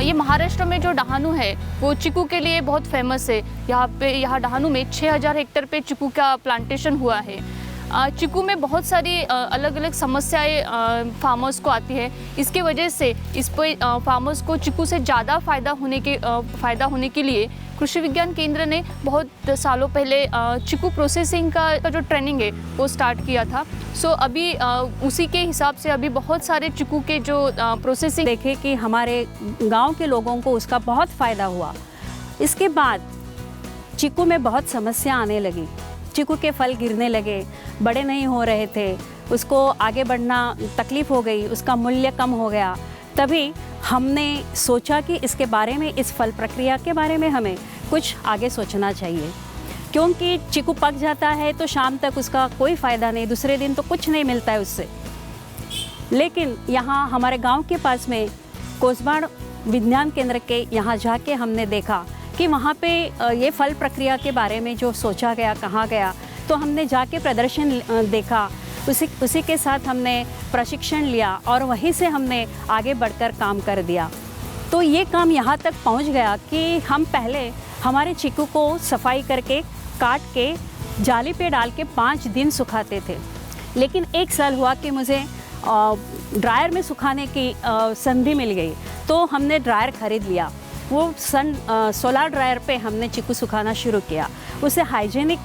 ये महाराष्ट्र में जो डहाणू है वो चीकू के लिए बहुत फेमस है। यहाँ डहाणू में 6000 हेक्टेयर पे चीकू का प्लांटेशन हुआ है। चीकू में बहुत सारी अलग अलग समस्याएं फार्मर्स को आती है। इसके वजह से इस पर फार्मर्स को चीकू से ज़्यादा फ़ायदा होने के लिए कृषि विज्ञान केंद्र ने बहुत सालों पहले चीकू प्रोसेसिंग का जो ट्रेनिंग है वो स्टार्ट किया था। सो अभी उसी के हिसाब से अभी बहुत सारे चीकू के जो प्रोसेसिंग देखे कि हमारे गांव के लोगों को उसका बहुत फ़ायदा हुआ। इसके बाद चीकू में बहुत समस्या आने लगी। चीकू के फल गिरने लगे, बड़े नहीं हो रहे थे, उसको आगे बढ़ना तकलीफ़ हो गई, उसका मूल्य कम हो गया। तभी हमने सोचा कि इसके बारे में, इस फल प्रक्रिया के बारे में हमें कुछ आगे सोचना चाहिए, क्योंकि चीकू पक जाता है तो शाम तक उसका कोई फ़ायदा नहीं, दूसरे दिन तो कुछ नहीं मिलता है उससे। लेकिन यहाँ हमारे गांव के पास में कोसबाड़ विज्ञान केंद्र के यहाँ जाके हमने देखा कि वहाँ पे ये फल प्रक्रिया के बारे में जो सोचा गया, कहा गया, तो हमने जाके प्रदर्शन देखा, उसी के साथ हमने प्रशिक्षण लिया और वहीं से हमने आगे बढ़कर काम कर दिया। तो ये काम यहाँ तक पहुँच गया कि हम पहले हमारे चीकू को सफाई करके काट के जाली पे डाल के 5 दिन सुखाते थे। लेकिन 1 साल हुआ कि मुझे ड्रायर में सुखाने की संधि मिल गई, तो हमने ड्रायर ख़रीद लिया। वो सोलार ड्रायर पे हमने चीकू सुखाना शुरू किया। उसे हाइजीनिक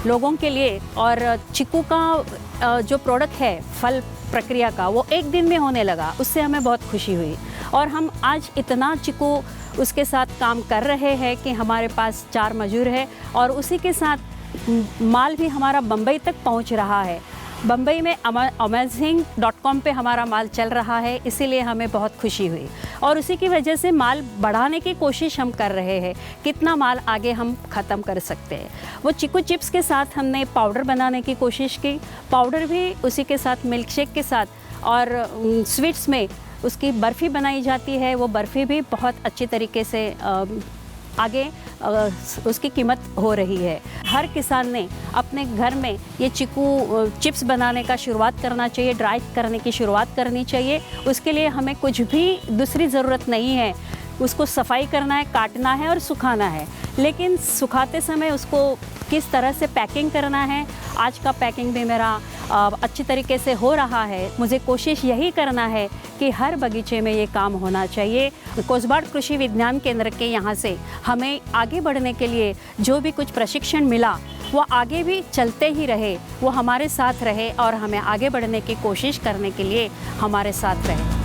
लोगों के लिए, और चीकू का जो प्रोडक्ट है फल प्रक्रिया का, वो 1 दिन में होने लगा। उससे हमें बहुत खुशी हुई और हम आज इतना चीकू उसके साथ काम कर रहे हैं कि हमारे पास 4 मजदूर है और उसी के साथ माल भी हमारा बम्बई तक पहुंच रहा है। बम्बई में amazing.com पे हमारा माल चल रहा है, इसीलिए हमें बहुत खुशी हुई और उसी की वजह से माल बढ़ाने की कोशिश हम कर रहे हैं। कितना माल आगे हम ख़त्म कर सकते हैं। वो चीकू चिप्स के साथ हमने पाउडर बनाने की कोशिश की, पाउडर भी उसी के साथ मिल्क शेक के साथ, और स्वीट्स में उसकी बर्फ़ी बनाई जाती है। वो बर्फ़ी भी बहुत अच्छी तरीके से आगे उसकी कीमत हो रही है। हर किसान ने अपने घर में ये चीकू चिप्स बनाने का शुरुआत करना चाहिए, ड्राई करने की शुरुआत करनी चाहिए। उसके लिए हमें कुछ भी दूसरी ज़रूरत नहीं है। उसको सफाई करना है, काटना है और सुखाना है। लेकिन सुखाते समय उसको किस तरह से पैकिंग करना है, आज का पैकिंग भी मेरा अच्छी तरीके से हो रहा है। मुझे कोशिश यही करना है कि हर बगीचे में ये काम होना चाहिए। कोसबाड़ कृषि विज्ञान केंद्र के यहाँ से हमें आगे बढ़ने के लिए जो भी कुछ प्रशिक्षण मिला, वो आगे भी चलते ही रहे, वो हमारे साथ रहे और हमें आगे बढ़ने की कोशिश करने के लिए हमारे साथ रहे।